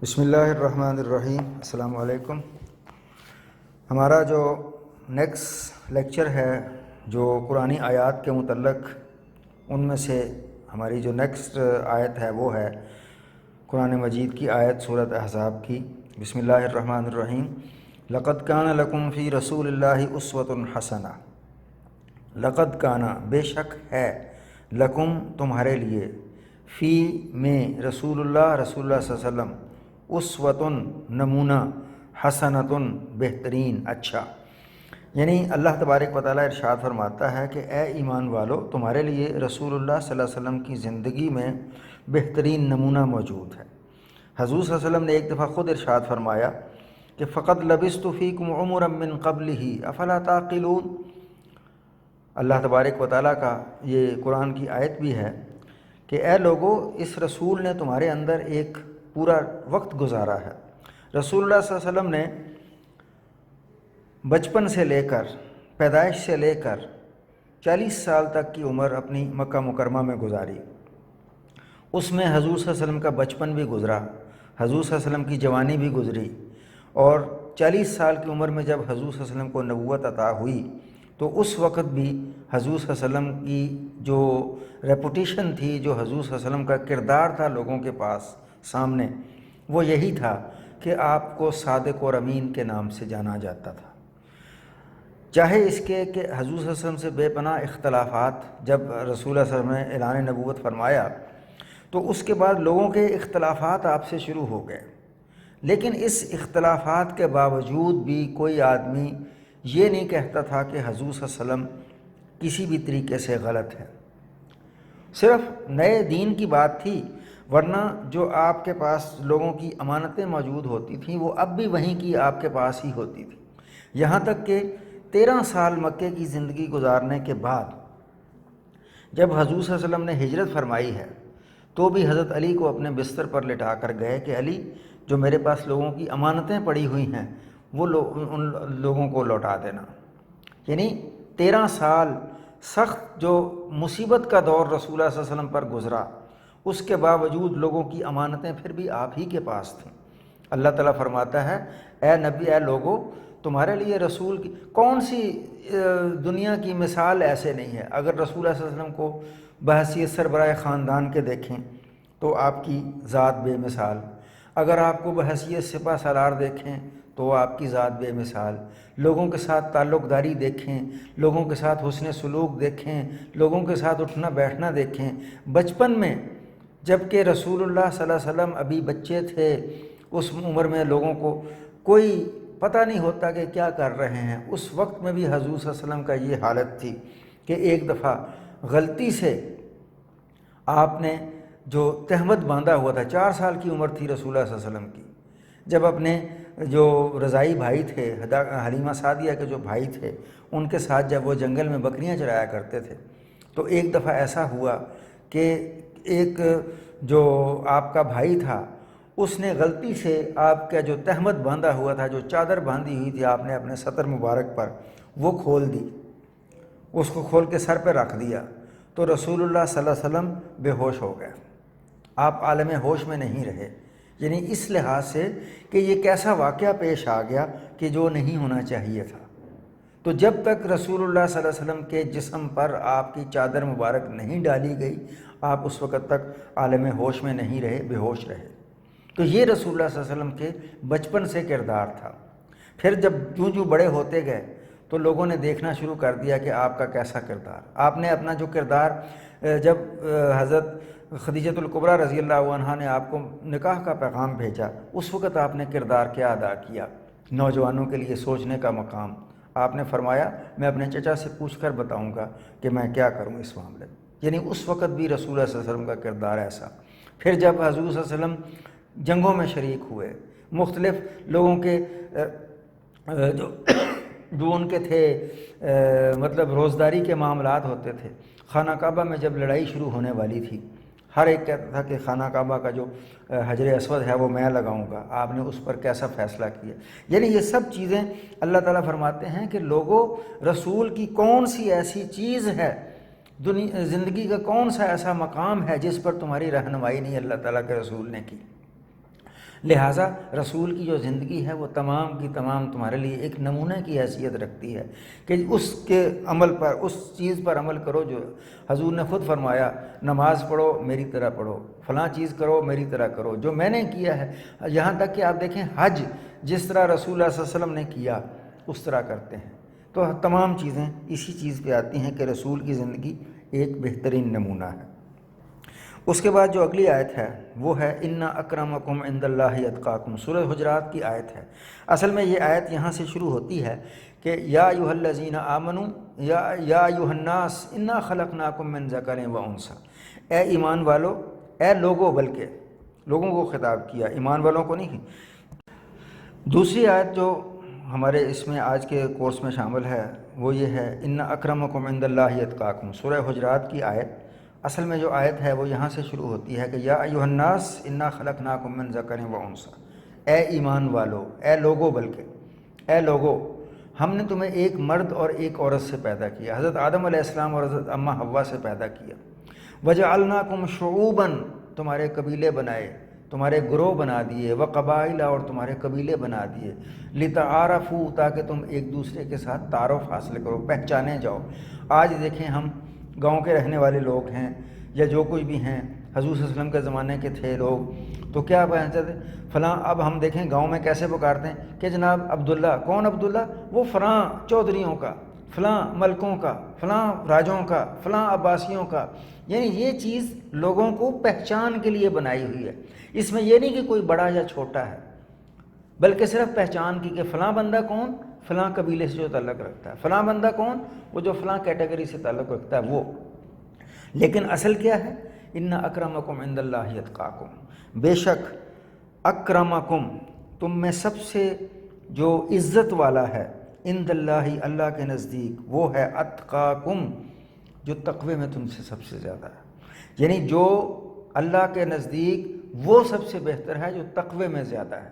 بسم اللہ الرحمن الرحیم۔ السلام علیکم۔ ہمارا جو نیکسٹ لیکچر ہے جو قرآنی آیات کے متعلق، ان میں سے ہماری جو نیکسٹ آیت ہے وہ ہے قرآن مجید کی آیت سورۃ احزاب کی۔ بسم اللہ الرحمن الرحیم۔ لقد کان لکم فی رسول اللہ اسوۃ حسنہ۔ لقد کانا بے شک ہے، لکم تمہارے لیے، فی میں رسول اللہ صلی اللہ علیہ وسلم، اسوۃن نمونہ، حسنۃن بہترین اچھا۔ یعنی اللہ تبارک و تعالیٰ ارشاد فرماتا ہے کہ اے ایمان والو، تمہارے لیے رسول اللہ صلی اللہ علیہ وسلم کی زندگی میں بہترین نمونہ موجود ہے۔ حضور صلی اللہ علیہ وسلم نے ایک دفعہ خود ارشاد فرمایا کہ فقط لبثت فیکم عمرا من قبلہ افلا تعقلون۔ اللہ تبارک و تعالیٰ کا یہ قرآن کی آیت بھی ہے کہ اے لوگو، اس رسول نے تمہارے اندر ایک پورا وقت گزارا ہے۔ رسول اللہ صلی اللہ علیہ وسلم نے بچپن سے لے کر، پیدائش سے لے کر 40 سال تک کی عمر اپنی مکہ مکرمہ میں گزاری۔ اس میں حضور صلی اللہ علیہ وسلم کا بچپن بھی گزرا، حضور صلی اللہ علیہ وسلم کی جوانی بھی گزری، اور 40 سال کی عمر میں جب حضور صلی اللہ علیہ وسلم کو نبوت عطا ہوئی تو اس وقت بھی حضور صلی اللہ علیہ وسلم کی جو ریپوٹیشن تھی، جو حضور صلی اللہ علیہ وسلم کا کردار تھا لوگوں کے پاس سامنے، وہ یہی تھا کہ آپ کو صادق اور امین کے نام سے جانا جاتا تھا۔ چاہے اس کے کہ حضور صلی اللہ علیہ وسلم سے بے پناہ اختلافات، جب رسول اللہ صلی اللہ علیہ وسلم نے اعلان نبوت فرمایا تو اس کے بعد لوگوں کے اختلافات آپ سے شروع ہو گئے، لیکن اس اختلافات کے باوجود بھی کوئی آدمی یہ نہیں کہتا تھا کہ حضور صلی اللہ علیہ وسلم کسی بھی طریقے سے غلط ہے۔ صرف نئے دین کی بات تھی، ورنہ جو آپ کے پاس لوگوں کی امانتیں موجود ہوتی تھیں وہ اب بھی وہیں کی آپ کے پاس ہی ہوتی تھی۔ یہاں تک کہ 13 سال مکے کی زندگی گزارنے کے بعد جب حضور صلی اللہ علیہ وسلم نے ہجرت فرمائی ہے تو بھی حضرت علی کو اپنے بستر پر لٹا کر گئے کہ علی، جو میرے پاس لوگوں کی امانتیں پڑی ہوئی ہیں وہ ان لوگوں کو لوٹا دینا۔ یعنی 13 سال سخت جو مصیبت کا دور رسول اللہ صلی اللہ علیہ وسلم پر گزرا، اس کے باوجود لوگوں کی امانتیں پھر بھی آپ ہی کے پاس تھیں۔ اللہ تعالیٰ فرماتا ہے اے نبی، اے لوگو، تمہارے لیے رسول کی کون سی دنیا کی مثال ایسے نہیں ہے۔ اگر رسول اللہ صلی اللہ علیہ وسلم کو بحیثیت سربراہ خاندان کے دیکھیں تو آپ کی ذات بے مثال، اگر آپ کو بحیثیت سپہ سالار دیکھیں تو آپ کی ذات بے مثال، لوگوں کے ساتھ تعلق داری دیکھیں، لوگوں کے ساتھ حسن سلوک دیکھیں، لوگوں کے ساتھ اٹھنا بیٹھنا دیکھیں۔ بچپن میں جب کہ رسول اللہ صلی اللہ علیہ وسلم ابھی بچے تھے، اس عمر میں لوگوں کو کوئی پتہ نہیں ہوتا کہ کیا کر رہے ہیں، اس وقت میں بھی حضور صلی اللہ علیہ وسلم کا یہ حالت تھی کہ ایک دفعہ غلطی سے آپ نے جو تہمت باندھا ہوا تھا، 4 سال کی عمر تھی رسول اللہ صلی اللہ علیہ وسلم کی، جب اپنے جو رضائی بھائی تھے، حلیمہ سعدیہ کے جو بھائی تھے، ان کے ساتھ جب وہ جنگل میں بکریاں چرایا کرتے تھے تو ایک دفعہ ایسا ہوا کہ ایک جو آپ کا بھائی تھا اس نے غلطی سے آپ کا جو تہمت باندھا ہوا تھا، جو چادر باندھی ہوئی تھی آپ نے اپنے سطر مبارک پر، وہ کھول دی، اس کو کھول کے سر پہ رکھ دیا تو رسول اللہ صلی اللہ علیہ وسلم بے ہوش ہو گئے، آپ عالم ہوش میں نہیں رہے۔ یعنی اس لحاظ سے کہ یہ کیسا واقعہ پیش آ گیا کہ جو نہیں ہونا چاہیے تھا۔ تو جب تک رسول اللہ صلی اللہ علیہ وسلم کے جسم پر آپ کی چادر مبارک نہیں ڈالی گئی، آپ اس وقت تک عالم ہوش میں نہیں رہے، بے ہوش رہے۔ تو یہ رسول اللہ صلی اللہ علیہ وسلم کے بچپن سے کردار تھا۔ پھر جب جو بڑے ہوتے گئے تو لوگوں نے دیکھنا شروع کر دیا کہ آپ کا کیسا کردار۔ آپ نے اپنا جو کردار، جب حضرت خدیجۃ الکبریٰ رضی اللہ عنہا نے آپ کو نکاح کا پیغام بھیجا، اس وقت آپ نے کردار کیا ادا کیا، نوجوانوں کے لیے سوچنے کا مقام۔ آپ نے فرمایا میں اپنے چچا سے پوچھ کر بتاؤں گا کہ میں کیا کروں اس معاملے میں۔ یعنی اس وقت بھی رسول اللہ صلی اللہ علیہ وسلم کا کردار ایسا۔ پھر جب حضور صلی اللہ علیہ وسلم جنگوں میں شریک ہوئے، مختلف لوگوں کے جو ان کے تھے مطلب روزداری کے معاملات ہوتے تھے، خانہ کعبہ میں جب لڑائی شروع ہونے والی تھی، ہر ایک کہتا تھا کہ خانہ کعبہ کا جو حجر اسود ہے وہ میں لگاؤں گا، آپ نے اس پر کیسا فیصلہ کیا۔ یعنی یہ سب چیزیں اللہ تعالیٰ فرماتے ہیں کہ لوگوں، رسول کی کون سی ایسی چیز ہے، زندگی کا کون سا ایسا مقام ہے جس پر تمہاری رہنمائی نہیں اللہ تعالیٰ کے رسول نے کی۔ لہٰذا رسول کی جو زندگی ہے وہ تمام کی تمام تمہارے لیے ایک نمونہ کی حیثیت رکھتی ہے کہ اس کے عمل پر، اس چیز پر عمل کرو جو حضور نے خود فرمایا، نماز پڑھو میری طرح پڑھو، فلاں چیز کرو میری طرح کرو جو میں نے کیا ہے۔ یہاں تک کہ آپ دیکھیں حج جس طرح رسول اللہ صلی اللہ علیہ وسلم نے کیا اس طرح کرتے ہیں۔ تو تمام چیزیں اسی چیز پہ آتی ہیں کہ رسول کی زندگی ایک بہترین نمونہ ہے۔ اس کے بعد جو اگلی آیت ہے وہ ہے اِنَّ أَكْرَمَكُمْ عِندَ اللَّهِ أَتْقَاكُمْ، سورہ حجرات کی آیت ہے۔ اصل میں یہ آیت یہاں سے شروع ہوتی ہے کہ یا ایھا الذین آمنوا یا ایھا الناس انا خلقناکم من ذکر و انثی، اے ایمان والو، اے لوگوں، بلکہ لوگوں کو خطاب کیا، ایمان والوں کو نہیں۔ دوسری آیت جو ہمارے اس میں آج کے کورس میں شامل ہے وہ یہ ہے اِنَّ أَكْرَمَكُمْ عِندَ اللَّهِ أَتْقَاكُمْ، سورہ حجرات کی آیت۔ اصل میں جو آیت ہے وہ یہاں سے شروع ہوتی ہے کہ یا ایھا الناس انا خلقناکم من ذکر و انثی، اے ایمان والو، اے لوگو، بلکہ اے لوگو، ہم نے تمہیں ایک مرد اور ایک عورت سے پیدا کیا، حضرت آدم علیہ السلام اور حضرت اماں حوا سے پیدا کیا۔ وجعلناکم شعوبا، تمہارے قبیلے بنائے، تمہارے گروہ بنا دیے، وقبائل، اور تمہارے قبیلے بنا دیے، لتعارفوا، تاکہ تم ایک دوسرے کے ساتھ تعارف حاصل کرو، پہچانے جاؤ۔ آج دیکھیں ہم گاؤں کے رہنے والے لوگ ہیں یا جو کوئی بھی ہیں، حضور صلی اللہ علیہ وسلم کے زمانے کے تھے لوگ، تو کیا پہچانتے تھے فلاں، اب ہم دیکھیں گاؤں میں کیسے پکارتے ہیں کہ جناب عبداللہ، کون عبداللہ؟ وہ فلاں چودھریوں کا، فلاں ملکوں کا، فلاں راجوں کا، فلاں عباسیوں کا۔ یعنی یہ چیز لوگوں کو پہچان کے لیے بنائی ہوئی ہے، اس میں یہ نہیں کہ کوئی بڑا یا چھوٹا ہے، بلکہ صرف پہچان کی کہ فلاں بندہ کون، فلاں قبیلے سے جو تعلق رکھتا ہے، فلاں بندہ کون، وہ جو فلاں کیٹیگری سے تعلق رکھتا ہے وہ۔ لیکن اصل کیا ہے؟ اِنَّ أَكْرَمَكُمْ عِندَ اللَّهِ أَتْقَاكُمْ، بے شک اکرمکم، تم میں سب سے جو عزت والا ہے، عند اللہ، اللہ کے نزدیک، وہ ہے اتقاکم، جو تقوی میں تم سے سب سے زیادہ ہے۔ یعنی جو اللہ کے نزدیک وہ سب سے بہتر ہے جو تقوی میں زیادہ ہے۔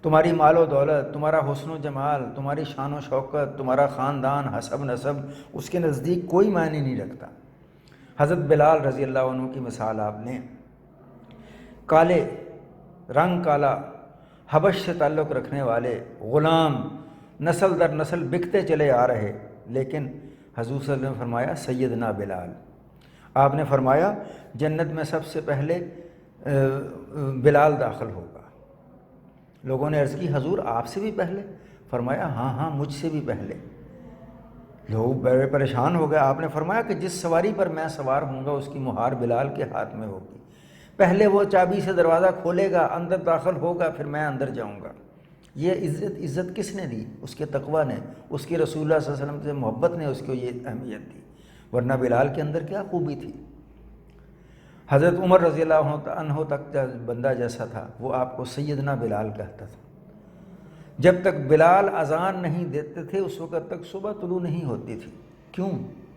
تمہاری مال و دولت، تمہارا حسن و جمال، تمہاری شان و شوکت، تمہارا خاندان، حسب نسب اس کے نزدیک کوئی معنی نہیں رکھتا۔ حضرت بلال رضی اللہ عنہ کی مثال آپ نے، کالے رنگ کالا، حبش سے تعلق رکھنے والے غلام، نسل در نسل بکتے چلے آ رہے، لیکن حضور صلی اللہ علیہ وسلم نے فرمایا سیدنا بلال، آپ نے فرمایا جنت میں سب سے پہلے بلال داخل ہوگا۔ لوگوں نے عرض کی حضور آپ سے بھی پہلے؟ فرمایا ہاں ہاں مجھ سے بھی پہلے۔ لوگ بڑے پریشان ہو گئے، آپ نے فرمایا کہ جس سواری پر میں سوار ہوں گا اس کی مہار بلال کے ہاتھ میں ہوگی، پہلے وہ چابی سے دروازہ کھولے گا، اندر داخل ہوگا، پھر میں اندر جاؤں گا۔ یہ عزت کس نے دی؟ اس کے تقویٰ نے، اس کی رسول اللہ صلی اللہ علیہ وسلم سے محبت نے اس کو یہ اہمیت دی، ورنہ بلال کے اندر کیا خوبی تھی۔ حضرت عمر رضی اللہ عنہ تک بندہ جیسا تھا، وہ آپ کو سیدنا بلال کہتا تھا۔ جب تک بلال اذان نہیں دیتے تھے اس وقت تک صبح طلوع نہیں ہوتی تھی۔ کیوں؟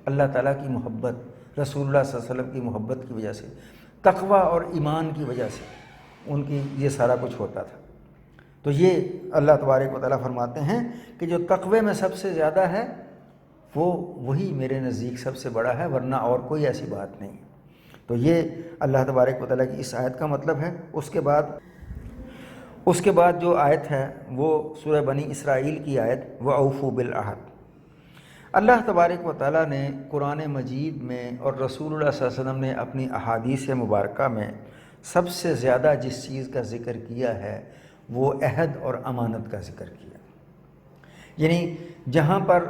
اللہ تعالیٰ کی محبت، رسول اللہ صلی اللہ علیہ وسلم کی محبت کی وجہ سے، تقویٰ اور ایمان کی وجہ سے ان کی یہ سارا کچھ ہوتا تھا۔ تو یہ اللہ تبارک و تعالیٰ فرماتے ہیں کہ جو تقوی میں سب سے زیادہ ہے وہی میرے نزدیک سب سے بڑا ہے، ورنہ اور کوئی ایسی بات نہیں۔ تو یہ اللہ تبارک و تعالیٰ کی اس آیت کا مطلب ہے۔ اس کے بعد جو آیت ہے وہ سورہ بنی اسرائیل کی آیت وَأَوْفُوا بِالْعَہْدِ۔ اللہ تبارک و تعالیٰ نے قرآن مجید میں اور رسول اللہ صلی اللہ علیہ وسلم نے اپنی احادیث مبارکہ میں سب سے زیادہ جس چیز کا ذکر کیا ہے وہ عہد اور امانت کا ذکر کیا۔ یعنی جہاں پر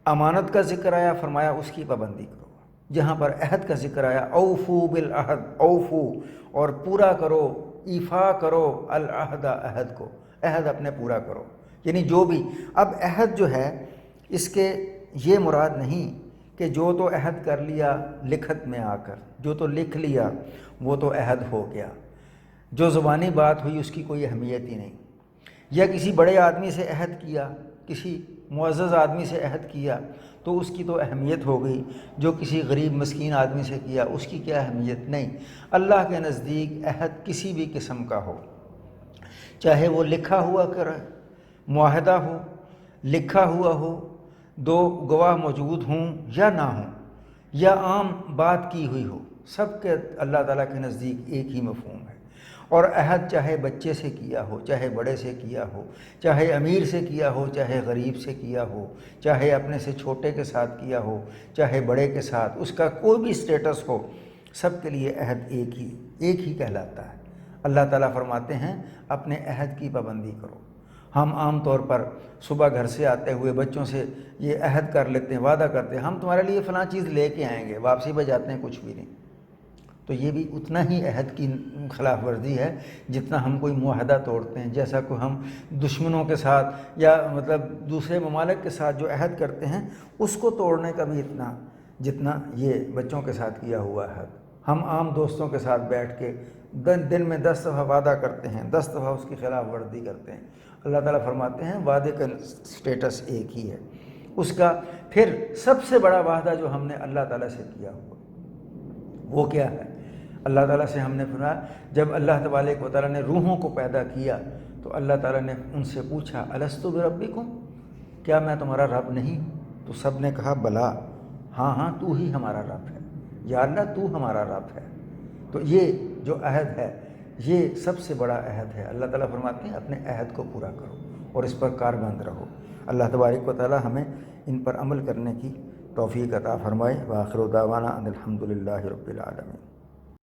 امانت کا ذکر آیا فرمایا اس کی پابندی کرو، جہاں پر عہد کا ذکر آیا اوفو بالعہد، اوفو، اور پورا کرو، ایفا کرو العہد، عہد کو، عہد اپنے پورا کرو۔ یعنی جو بھی، اب عہد جو ہے اس کے یہ مراد نہیں کہ جو تو عہد کر لیا لکھت میں آ کر، جو تو لکھ لیا وہ تو عہد ہو گیا، جو زبانی بات ہوئی اس کی کوئی اہمیت ہی نہیں، یا کسی بڑے آدمی سے عہد کیا، کسی معزز آدمی سے عہد کیا تو اس کی تو اہمیت ہو گئی، جو کسی غریب مسکین آدمی سے کیا اس کی کیا اہمیت؟ نہیں۔ اللہ کے نزدیک عہد کسی بھی قسم کا ہو، چاہے وہ لکھا ہوا کرے، معاہدہ ہو، لکھا ہوا ہو، دو گواہ موجود ہوں یا نہ ہوں، یا عام بات کی ہوئی ہو، سب کے اللہ تعالیٰ کے نزدیک ایک ہی مفہوم ہے۔ اور عہد چاہے بچے سے کیا ہو، چاہے بڑے سے کیا ہو، چاہے امیر سے کیا ہو، چاہے غریب سے کیا ہو، چاہے اپنے سے چھوٹے کے ساتھ کیا ہو، چاہے بڑے کے ساتھ، اس کا کوئی بھی سٹیٹس ہو، سب کے لیے عہد ایک ہی کہلاتا ہے۔ اللہ تعالیٰ فرماتے ہیں اپنے عہد کی پابندی کرو۔ ہم عام طور پر صبح گھر سے آتے ہوئے بچوں سے یہ عہد کر لیتے ہیں، وعدہ کرتے ہیں ہم تمہارے لیے فلاں چیز لے کے آئیں گے، واپسی پہ جاتے ہیں کچھ بھی نہیں۔ تو یہ بھی اتنا ہی عہد کی خلاف ورزی ہے جتنا ہم کوئی معاہدہ توڑتے ہیں، جیسا کہ ہم دشمنوں کے ساتھ یا مطلب دوسرے ممالک کے ساتھ جو عہد کرتے ہیں اس کو توڑنے کا بھی اتنا جتنا یہ بچوں کے ساتھ کیا ہوا ہے۔ ہم عام دوستوں کے ساتھ بیٹھ کے دن میں 10 دفعہ وعدہ کرتے ہیں، 10 دفعہ اس کی خلاف ورزی کرتے ہیں۔ اللہ تعالیٰ فرماتے ہیں وعدے کا سٹیٹس ایک ہی ہے۔ اس کا پھر سب سے بڑا وعدہ جو ہم نے اللہ تعالیٰ سے کیا ہوا وہ کیا ہے؟ اللہ تعالیٰ سے ہم نے فرمایا جب اللہ تبارک و تعالیٰ نے روحوں کو پیدا کیا تو اللہ تعالیٰ نے ان سے پوچھا الستُ بربکم، کیا میں تمہارا رب نہیں؟ تو سب نے کہا بلا، ہاں تو ہی ہمارا رب ہے، یا اللہ تو ہمارا رب ہے۔ تو یہ جو عہد ہے یہ سب سے بڑا عہد ہے۔ اللہ تعالیٰ فرماتے ہیں اپنے عہد کو پورا کرو اور اس پر کاربند رہو۔ اللہ تبارک و تعالیٰ ہمیں ان پر عمل کرنے کی توفیق عطا فرمائے۔ وآخر دعوانا ان الحمد للہ رب العالمین۔